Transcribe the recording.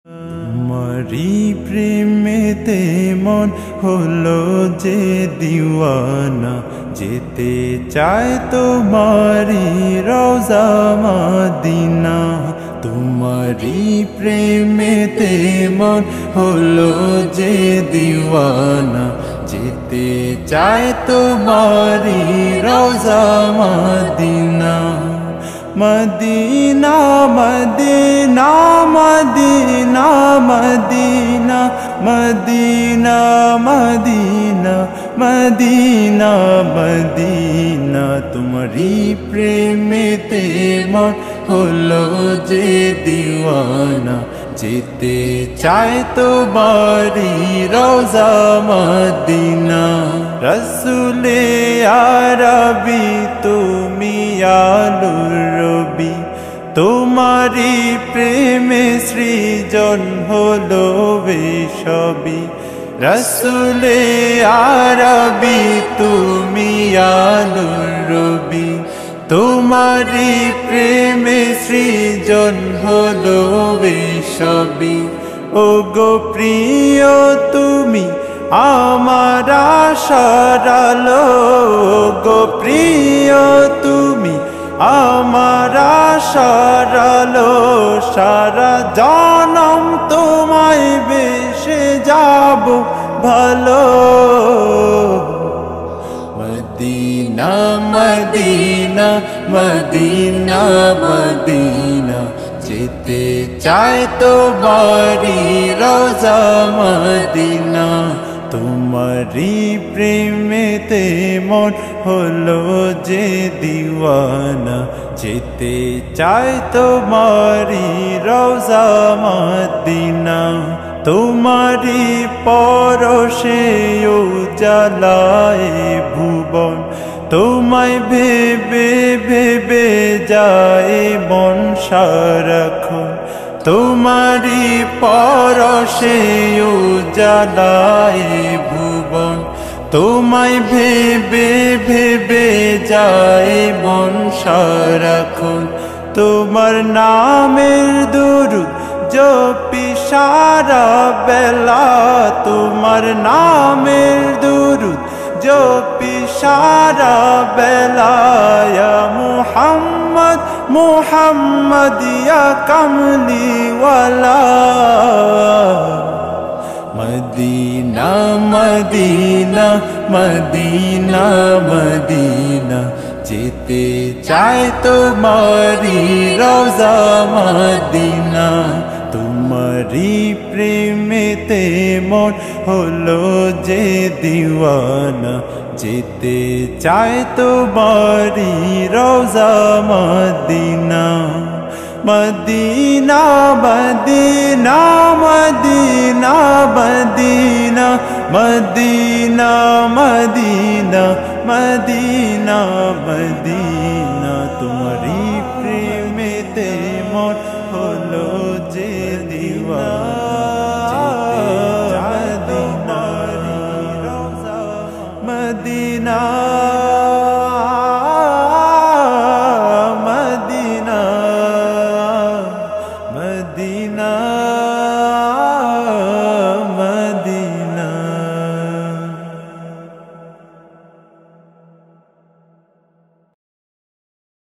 তোমারি প্রেমেতে মন হলো যে দিওয়ানা, যেতে চায় তোমারি রওজা মদিনা। তোমারি প্রেমেতে মন হলো যে দিওয়ানা, যেতে চায় তোমারি রওজা মদিনা। মদিনা মদিনা মদিনা মদিনা মদিনা মদিনা মদিনা মদিনা। তোমারি প্রেমেতে মন হলো যে দিওয়ানা, যেতে চায় তোমারি রওজা মদিনা। রসুলে আরবি তুমি আলোর রবি, তোমারি প্রেমে সৃজন হলো বেসবি। রসুলে আরবি তুমি আলোর রবি, তোমারি প্রেমে সৃজন হলো বেসবি। ও গো প্রিয় তুমি আমার আশার আলো, গো প্রিয় তুমি আমার আশার আলো। সারা জনম তোমায় বেশে যাব ভালো। মদিনা মদিনা মদিনা মদিনা, যেতে চায় তোমারি রওজা মদিনা। তোমারি প্রেমেতে মন হলো যে দিওয়ানা, যেতে চায় তোমারি রওজা মদিনা। তোমারি পরশে উজালায় ভুবন, তোমায় ভেবে ভেবে যায় মন সারাক্ষণ। তোমারি পরশে উজালায় ভুবন, তোমায় ভেবে ভেবে যায় মন সারাক্ষণ। তোমার নামের দুরূদ জপি সারা বেলা, তোমার নামের দুরূদ জপি সারা বেলা। ইয়া মুহাম্মদ মুহাম্মদ ইয়া কামলিওয়ালা। মদিনা মদিনা মদিনা মদিনা, যেতে চায় তোমারি রওজা মদিনা। তোমারি প্রেমেতে মন হলো যে দিওয়ানা, যেতে চায় তোমারি রওজা মদিনা। মদিনা মদিনা মদিনা মদিনা মদিনা মদিনা মদিনা মদিনা।